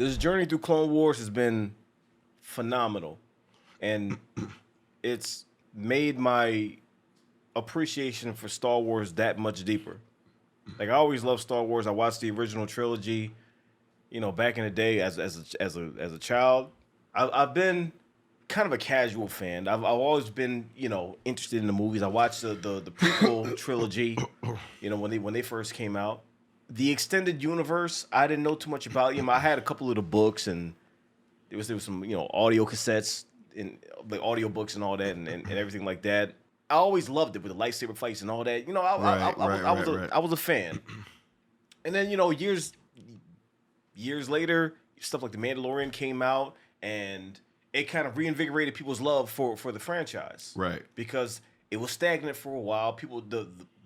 This journey through Clone Wars has been phenomenal, and it's made my appreciation for Star Wars that much deeper. Like I always loved Star Wars. I watched the original trilogy, back in the day as a child. I've been kind of a casual fan. I've always been interested in the movies. I watched the prequel trilogy, when they first came out. The extended universe, I didn't know too much about. I had a couple of the books, and there was some audio cassettes and like audio books and all that, and everything like that. I always loved it with the lightsaber fights and all that. I was a fan. And then years later, stuff like The Mandalorian came out, and it kind of reinvigorated people's love for the franchise. Right. Because it was stagnant for a while.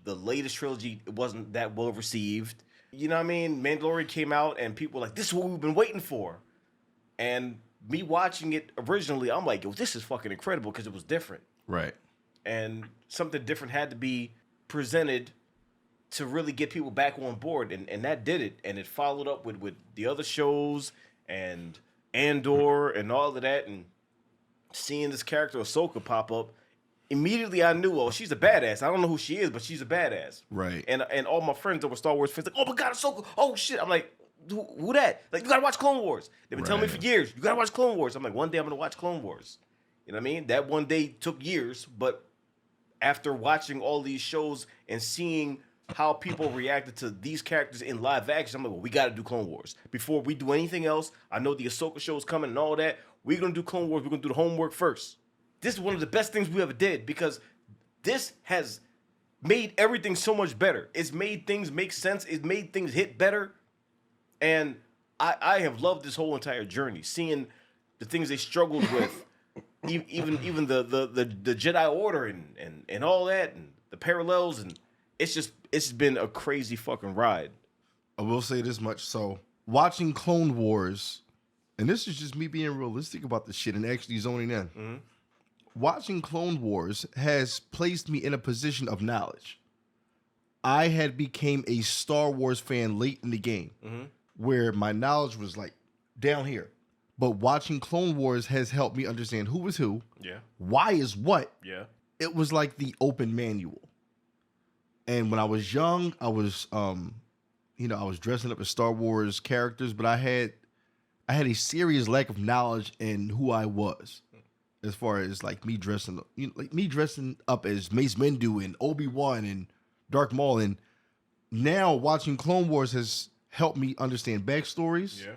The latest trilogy wasn't that well received. You know what I mean? Mandalorian came out, and people were like, this is what we've been waiting for. And me watching it originally, I'm like, yo, this is fucking incredible because it was different. Right. And something different had to be presented to really get people back on board. And that did it. And it followed up with the other shows and Andor and all of that. And seeing this character, Ahsoka, pop up, immediately I knew, oh, she's a badass. I don't know who she is, but she's a badass. Right. And all my friends that were Star Wars fans, like, oh my God, Ahsoka. Oh shit. I'm like, who that? Like, you gotta watch Clone Wars. They've been telling me for years, you gotta watch Clone Wars. I'm like, one day I'm gonna watch Clone Wars. You know what I mean? That one day took years, but after watching all these shows and seeing how people reacted to these characters in live action, I'm like, well, we gotta do Clone Wars. Before we do anything else, I know the Ahsoka show is coming and all that. We're gonna do Clone Wars. We're gonna do the homework first. This is one of the best things we ever did because this has made everything so much better. It's made things make sense. It's made things hit better. And I have loved this whole entire journey, seeing the things they struggled with, even the Jedi Order and all that, and the parallels, and it's been a crazy fucking ride. I will say this much. So watching Clone Wars, and this is just me being realistic about this shit and actually zoning in. Mm-hmm. Watching Clone Wars has placed me in a position of knowledge. I had became a Star Wars fan late in the game, where my knowledge was like down here. But watching Clone Wars has helped me understand who is who, why is what. Yeah. It was like the open manual. And when I was young, I was I was dressing up as Star Wars characters, but I had a serious lack of knowledge in who I was. As far as like me dressing up as Mace Windu and Obi-Wan and Darth Maul, and now watching Clone Wars has helped me understand backstories. Yeah.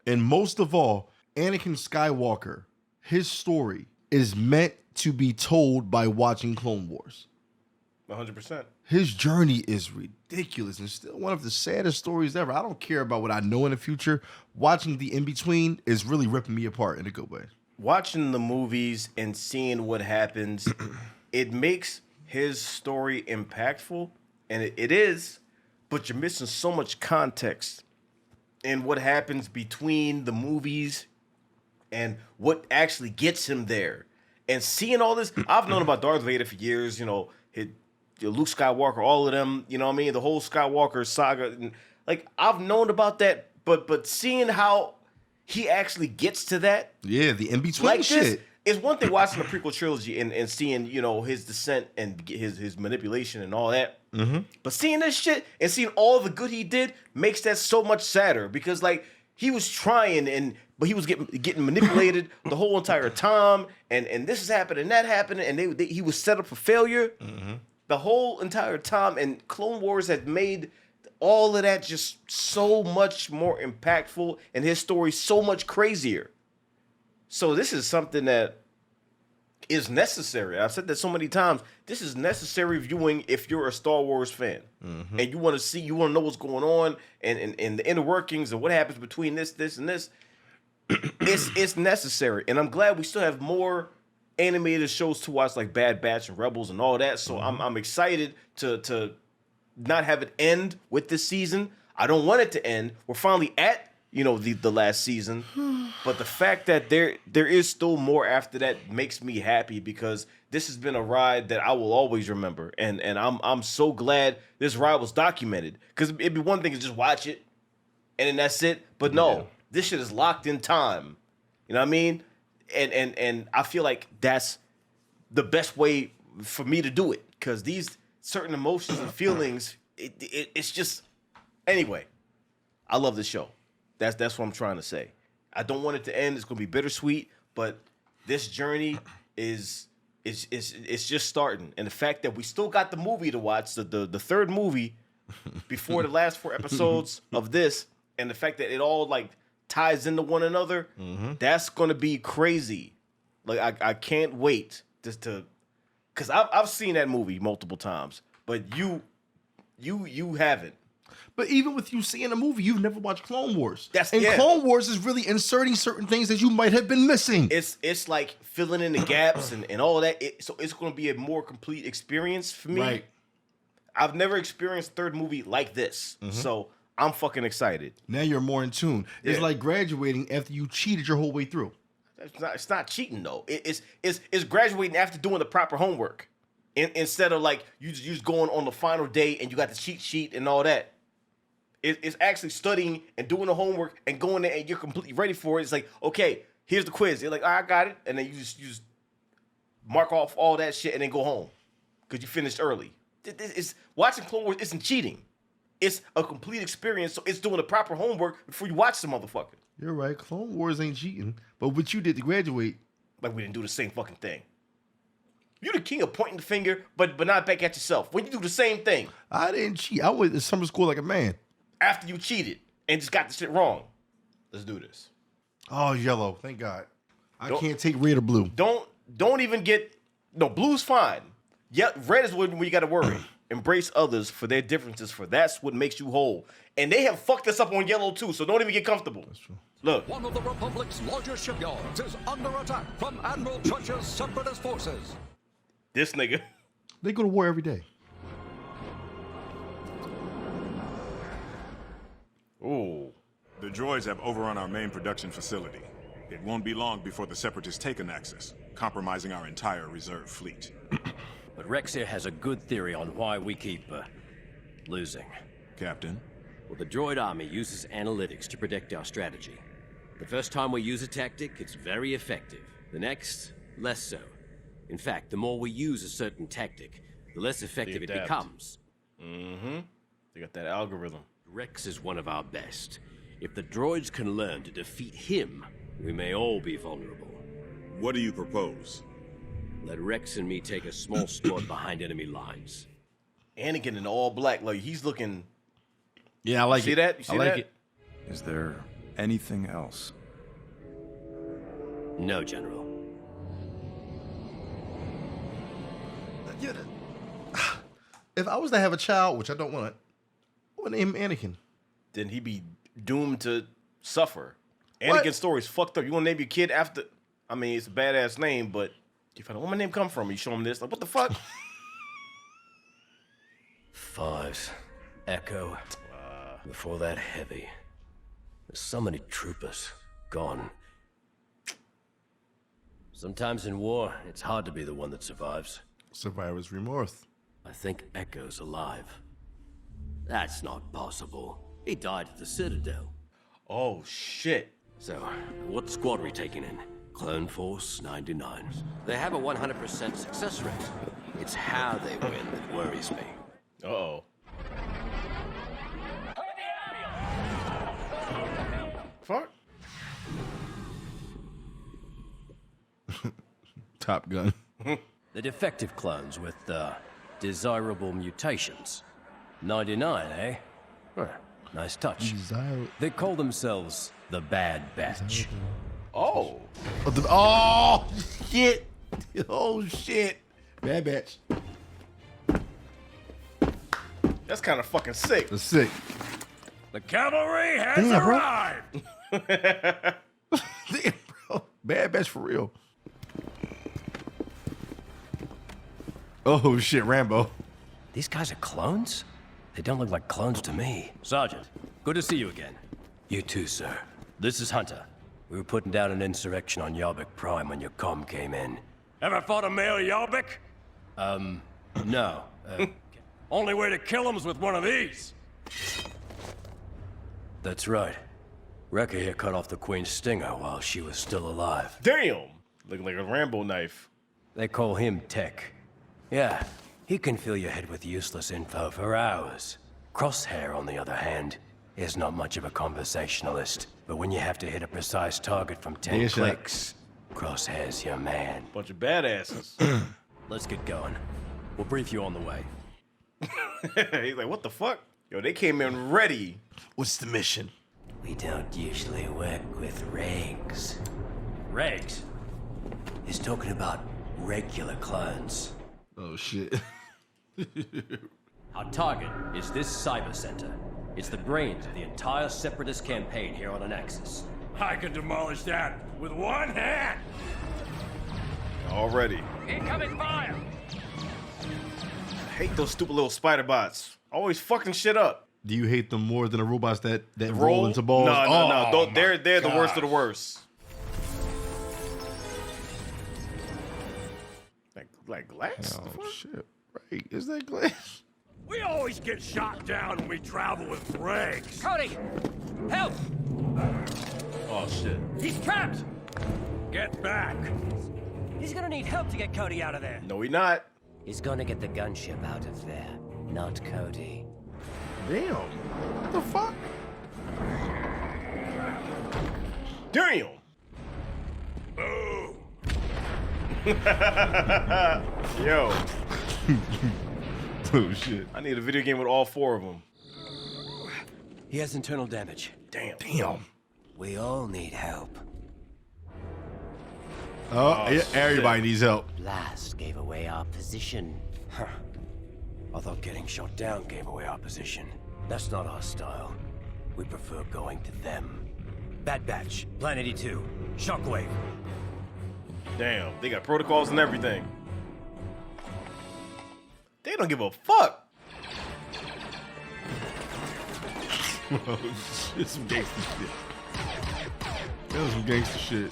And most of all, Anakin Skywalker, his story is meant to be told by watching Clone Wars. 100%. His journey is ridiculous and still one of the saddest stories ever. I don't care about what I know in the future. Watching the in-between is really ripping me apart in a good way. Watching the movies and seeing what happens, it makes his story impactful, and it is, but you're missing so much context in what happens between the movies and what actually gets him there. And seeing all this, I've known about Darth Vader for years, Luke Skywalker, all of them, you know what I mean? The whole Skywalker saga. And, like, I've known about that, but seeing how he actually gets to that. Yeah, the in-between like shit. It's one thing watching the prequel trilogy and seeing, his descent and his manipulation and all that. Mm-hmm. But seeing this shit and seeing all the good he did makes that so much sadder because, like, he was trying but he was getting manipulated the whole entire time, and this is happening, that happened, and he was set up for failure the whole entire time. And Clone Wars has made all of that just so much more impactful, and his story so much crazier. So this is something that is necessary. I've said that so many times. This is necessary viewing if you're a Star Wars fan and you want to know what's going on and the inner workings and what happens between this, and this. It's necessary, and I'm glad we still have more animated shows to watch, like Bad Batch and Rebels and all that. So I'm excited to not have it end with this season. I don't want it to end. We're finally at the last season, but the fact that there is still more after that makes me happy because this has been a ride that I will always remember, and I'm so glad this ride was documented because it'd be one thing to just watch it and then that's it, but no, this shit is locked in time. You know what I mean? And I feel like that's the best way for me to do it, because these certain emotions and feelings, it's just, anyway. I love this show. That's what I'm trying to say. I don't want it to end. It's gonna be bittersweet, but this journey is just starting. And the fact that we still got the movie to watch, the third movie before the last 4 episodes of this, and the fact that it all like ties into one another, that's gonna be crazy. Like I can't wait just to, because I've seen that movie multiple times, but you haven't. But even with you seeing a movie, you've never watched Clone Wars. And Clone Wars is really inserting certain things that you might have been missing. It's like filling in the gaps and all that. So it's going to be a more complete experience for me. Right. I've never experienced a third movie like this. So I'm fucking excited. Now you're more in tune. It's Yeah. like graduating after you cheated your whole way through. It's not cheating though. It's graduating after doing the proper homework. Instead of like you just going on the final day and you got the cheat sheet and all that. It's actually studying and doing the homework and going there and you're completely ready for it. It's like, okay, here's the quiz. You're like, I got it. And then you just mark off all that shit and then go home because you finished early. Watching Clone Wars isn't cheating. It's a complete experience, so it's doing the proper homework before you watch the motherfucker. You're right. Clone Wars ain't cheating. But what you did to graduate. Like we didn't do the same fucking thing. You're the king of pointing the finger, but not back at yourself. When you do the same thing. I didn't cheat. I went to summer school like a man. After you cheated and just got the shit wrong. Let's do this. Oh, yellow. Thank God. I can't take red or blue. Don't even get... No, blue's fine. Yeah, red is when you got to worry. Embrace others for their differences, for that's what makes you whole. And they have fucked us up on yellow too, so don't even get comfortable. That's true. Look. One of the Republic's largest shipyards is under attack from Admiral Church's separatist forces. This nigga. They go to war every day. Ooh. The droids have overrun our main production facility. It won't be long before the Separatists take an Axis, compromising our entire reserve fleet. But Rex here has a good theory on why we keep, losing. Captain? Well, the droid army uses analytics to predict our strategy. The first time we use a tactic, it's very effective. The next, less so. In fact, the more we use a certain tactic, the less effective it becomes. Mm-hmm. They got that algorithm. Rex is one of our best. If the droids can learn to defeat him, we may all be vulnerable. What do you propose? Let Rex and me take a small squad behind enemy lines. Anakin in all black, like he's looking... Yeah, I like See it. that? You see I like that? it. Is there anything else? No, General. If I was to have a child, which I don't want, I would name him Anakin. Then he'd be doomed to suffer. What? Anakin's story is fucked up. You want to name your kid after... I mean, it's a badass name, but... You find out where my name come from. You show him this. Like, what the fuck? 5. Echo. Before that, Heavy. There's so many troopers. Gone. Sometimes in war, it's hard to be the one that survives. Survivor's remorse. I think Echo's alive. That's not possible. He died at the Citadel. Oh, shit. So, what squad are we taking in? Clone Force 99. They have a 100% success rate. It's how they win that worries me. Uh-oh. Fuck. Top Gun. The defective clones with desirable mutations. 99, eh? Huh, nice touch. They call themselves the Bad Batch. Oh. Oh, shit. Oh, shit. Bad Batch. That's kind of fucking sick. That's sick. The cavalry has Damn, bro. arrived! Damn, bro. Bad Batch for real. Oh, shit, Rambo. These guys are clones? They don't look like clones to me. Sergeant, good to see you again. You too, sir. This is Hunter. We were putting down an insurrection on Yarbik Prime when your comm came in. Ever fought a male Yarbik? No. Only way to kill him is with one of these. That's right. Wrecker here cut off the Queen's stinger while she was still alive. Damn! Looking like a Rambo knife. They call him Tech. Yeah, he can fill your head with useless info for hours. Crosshair, on the other hand, is not much of a conversationalist. But when you have to hit a precise target from 10 Yes, sir. clicks, Crosshair's your man. Bunch of badasses. Let's get going. We'll brief you on the way. He's like, what the fuck? Yo, they came in ready. What's the mission? We don't usually work with regs. Regs? He's talking about regular clones. Oh shit. Our target is this cyber center. It's the brains of the entire Separatist campaign here on Anaxis. I can demolish that with one hand. Already. Incoming fire. I hate those stupid little spider bots. Always fucking shit up. Do you hate them more than the robots that roll into balls? No. Oh, Don't, they're the worst of the worst. Like glass? Oh shit. Right. Is that glass? We always get shot down when we travel with regs. Cody! Help! Oh shit. He's trapped. Get back. He's gonna need help to get Cody out of there. No, we not. He's gonna get the gunship out of there, not Cody. Damn. What the fuck? Damn. Boom. Yo, Oh shit. I need a video game with all four of them. He has internal damage. Damn. Damn. We all need help. Oh, yeah, everybody needs help. Blast gave away our position. Huh. I thought getting shot down gave away our position. That's not our style. We prefer going to them. Bad Batch, Plan 82, Shockwave. Damn. They got protocols and everything. They don't give a fuck. Oh, shit, some gangster shit. That was some gangster shit.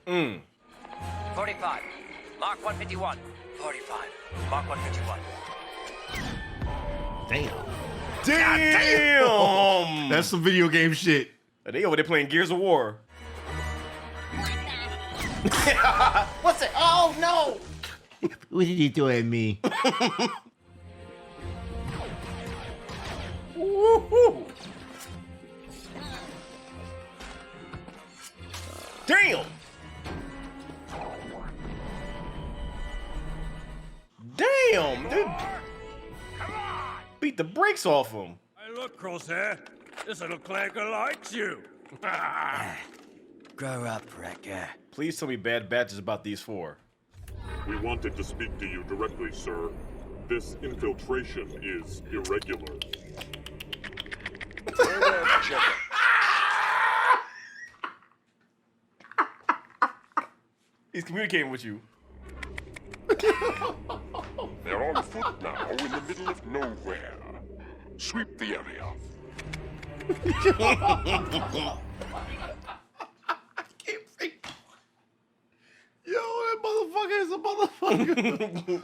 45, Mark 151. 45, Mark 151. Damn. That's some video game shit. They over there playing Gears of War. What's it? Oh no. What did you do at me? Woo-hoo. Damn. Damn, dude. Come on. Beat the brakes off him. Hey, look, Crosshair. This little clanker likes you. Grow up, Wrecker. Please tell me bad batches about these four. We wanted to speak to you directly, sir. This infiltration is irregular. He's communicating with you. They're on foot now in the middle of nowhere. Sweep the area. Yo, that motherfucker is a motherfucker.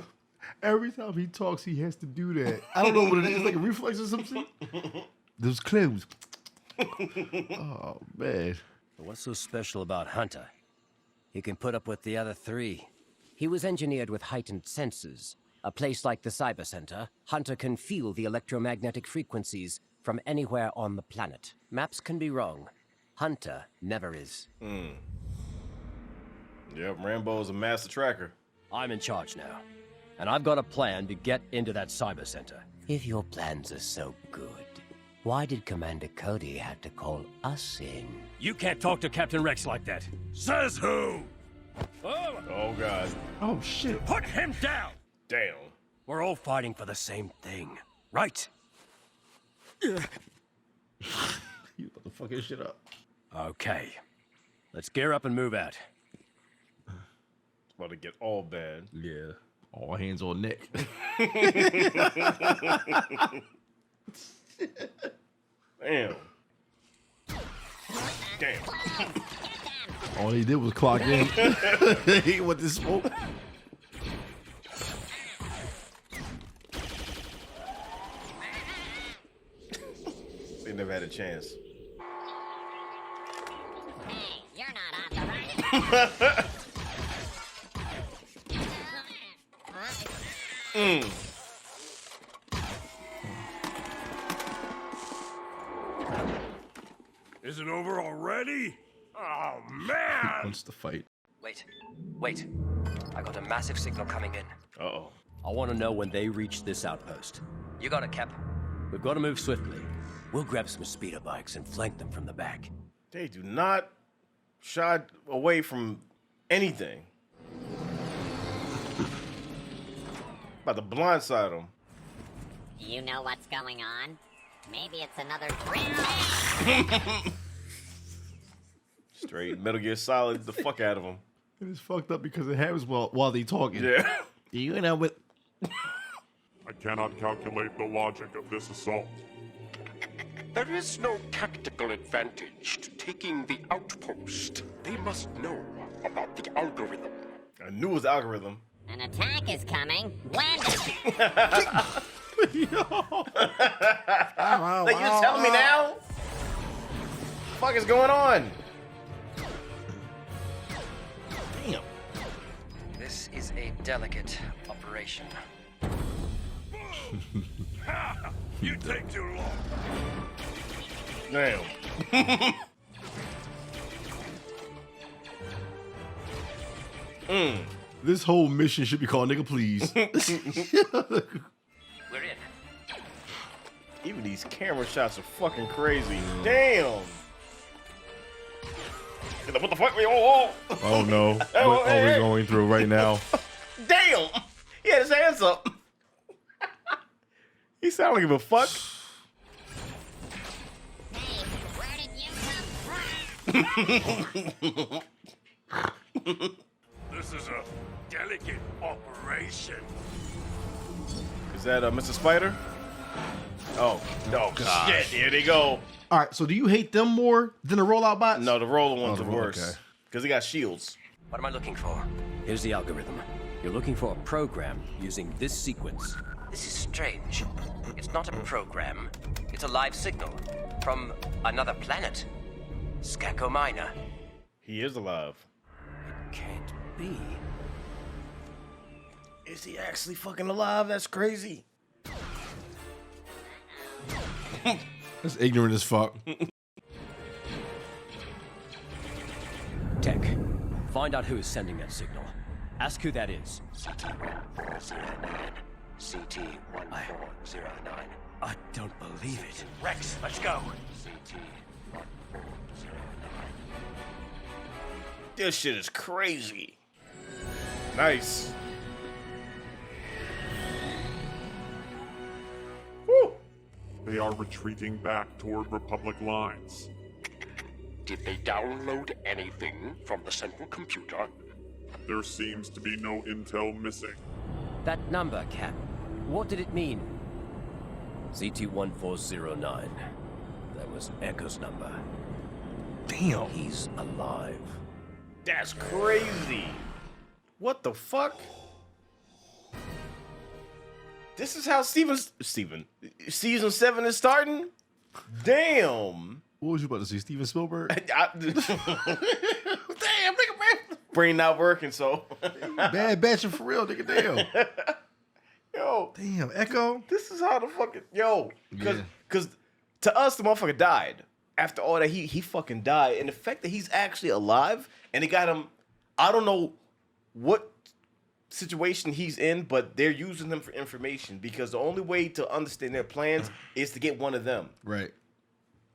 Every time he talks, he has to do that. I don't know what it is, like a reflex or some shit. Those clues. Oh, man. What's so special about Hunter? He can put up with the other three. He was engineered with heightened senses. A place like the Cyber Center, Hunter can feel the electromagnetic frequencies from anywhere on the planet. Maps can be wrong. Hunter never is. Yep, Rambo's a master tracker. I'm in charge now, and I've got a plan to get into that Cyber Center. If your plans are so good, why did Commander Cody have to call us in? You can't talk to Captain Rex like that. Says who? Oh, Oh god. Oh, shit. put him down. Damn. We're all fighting for the same thing, right? You about to fuck his shit up. Okay. Let's gear up and move out. It's about to get all bad. Yeah. All hands on neck. Damn. Damn. All he did was clock in. He went to smoke. They never had a chance. Hey, you're not on the right. Is it over already? Oh, man! Wants to fight. Wait. I got a massive signal coming in. Uh-oh. I want to know when they reach this outpost. You got it, Cap. We've got to move swiftly. We'll grab some speeder bikes and flank them from the back. They do not shy away from anything. About to blindside them. You know what's going on? Maybe it's another drill. Straight Metal Gear Solid the fuck out of them. It is fucked up because it happens while they talking. Yeah. You know what? I cannot calculate the logic of this assault. There is no tactical advantage to taking the outpost. They must know about the algorithm. I knew it was algorithm. An attack is coming. When? Like, you telling me now? What the fuck is going on? Damn. This is a delicate operation. You take too long. Damn. This whole mission should be called Nigga Please. We're in. Even these camera shots are fucking crazy. Damn. What the fuck? Oh, Oh no. What are we going through right now? damn. He had his hands up. He sound like give a fuck. Hey, where did you come from? This is a delicate operation. Is that Mr. Spider? Oh, no. Shit, here they go. All right, so do you hate them more than the rollout bots? No, the roller ones Oh, are worse. okay. Because they got shields. What am I looking for? Here's the algorithm. You're looking for a program using this sequence. This is strange. It's not a program. It's a live signal from another planet. Skako Minor. He is alive. Can't be. Is he actually fucking alive? That's crazy. That's ignorant as fuck. Tech, find out who is sending that signal. Ask who that is. CT-1409. I don't believe it. Rex, let's go. This shit is crazy. Nice. Woo. They are retreating back toward Republic lines. Did they download anything from the central computer? There seems to be no intel missing. That number, Cap. What did it mean? CT-1409. That was Echo's number. Damn. He's alive. That's crazy. What the fuck? This is how Season 7 is starting? Damn. What was you about to say, Steven Spielberg? Damn, nigga, man. Brain not working, so. Bad batching for real, nigga. Damn. Yo. Damn, Echo. This is how the fucking. Yo. Yeah. Because to us, the motherfucker died. After all that, he fucking died. And the fact that he's actually alive and they got him, I don't know what situation he's in, but they're using him for information because the only way to understand their plans is to get one of them. Right.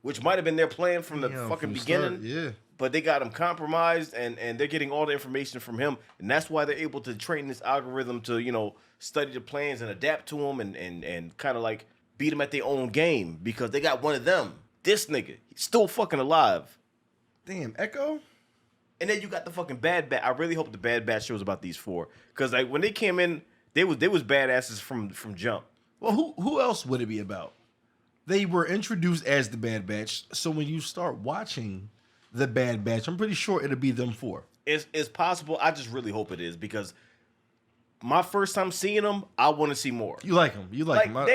Which might have been their plan from the Yeah, fucking from the beginning. start, yeah. But they got him compromised and they're getting all the information from him. And that's why they're able to train this algorithm to, you know, study the plans and adapt to them and kind of like beat them at their own game because they got one of them. This nigga, he's still fucking alive. Damn, Echo? And then you got the fucking Bad Batch. I really hope the Bad Batch shows about these four. Because like when they came in, they was badasses from jump. Well, who else would it be about? They were introduced as the Bad Batch, so when you start watching the Bad Batch, I'm pretty sure it'll be them four. It's possible. I just really hope it is because my first time seeing them, I want to see more. You like them. You like them.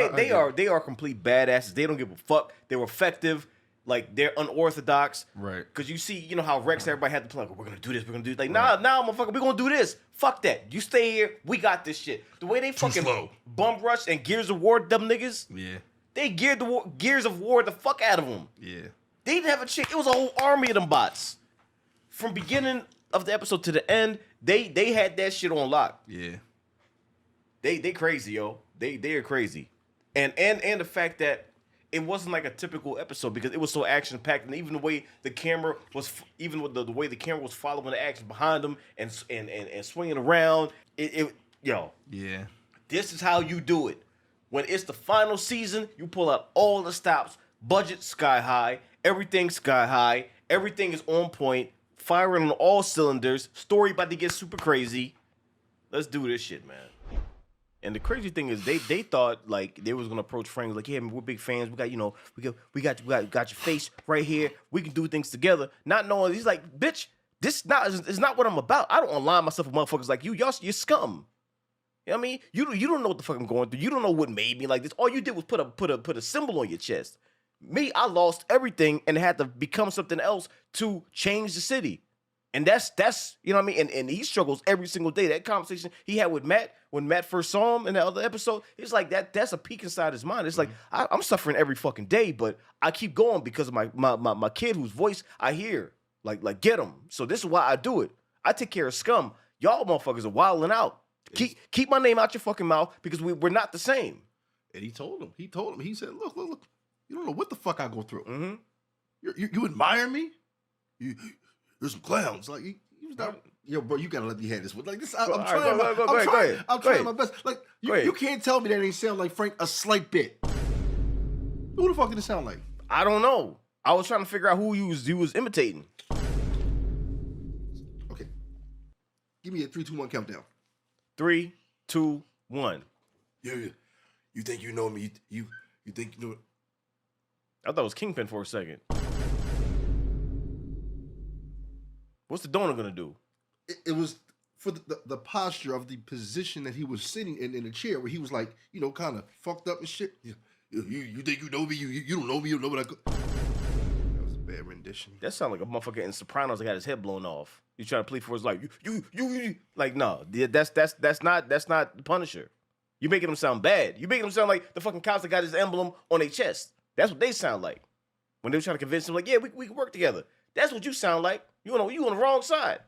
They are complete badasses. They don't give a fuck. They were effective. like they're unorthodox. Right. Because you see, you know how Rex, everybody had to play, like, we're gonna do this, we're gonna do this. Like, nah, motherfucker, we're gonna do this. Fuck that. You stay here, we got this shit. The way they fucking bum rush and Gears of War them niggas, Yeah. they Gears of War the fuck out of them. Yeah. They didn't have a chick. It was a whole army of them bots. From beginning of the episode to the end, they had that shit on lock. Yeah. They crazy, yo. They are crazy. And the fact that it wasn't like a typical episode because it was so action packed, and even the way the camera was, even with the way the camera was following the action behind them and swinging around, yo. Yeah. This is how you do it. When it's the final season, you pull out all the stops, budget sky high, everything sky high, everything is on point, firing on all cylinders, story about to get super crazy. Let's do this shit, man. And the crazy thing is, they thought like they was gonna approach Frank like, yeah, man, we're big fans. We got, you know, we got your face right here. We can do things together. Not knowing, he's like, bitch, this is not what I'm about. I don't align myself with motherfuckers like you. You're scum. You know what I mean? You don't know what the fuck I'm going through. You don't know what made me like this. All you did was put a symbol on your chest. Me, I lost everything and had to become something else to change the city. And that's you know what I mean? And he struggles every single day. That conversation he had with Matt, when Matt first saw him in the other episode, it's like that's a peek inside his mind. It's like, I'm suffering every fucking day, but I keep going because of my kid whose voice I hear. Like get him. So this is why I do it. I take care of scum. Y'all motherfuckers are wilding out. Keep my name out your fucking mouth because we're not the same. And he told him. He said, look. You don't know what the fuck I go through. Mm-hmm. You admire me? You're some clowns. Like, he was not, yo, bro, you gotta let me have this. Like this, I'm trying my best. Like, you can't tell me that ain't sound like Frank a slight bit. Who the fuck did it sound like? I don't know. I was trying to figure out who he was imitating. Okay. Give me a 3, 2, 1 countdown. 3, 2, 1. Yeah. You think you know me? You think you know it? I thought it was Kingpin for a second. What's the donor gonna do? It was for the posture of the position that he was sitting in the chair, where he was like, you know, kind of fucked up and shit. You think you know me? You don't know me? You don't know what I could. That was a bad rendition. That sounded like a motherfucker in Sopranos that got his head blown off. He's trying to plead for his life. You like, no, that's not the Punisher. You making him sound bad. You making him sound like the fucking cops that got his emblem on their chest. That's what they sound like when they were trying to convince him, like, yeah, we can work together. That's what you sound like. You on the wrong side.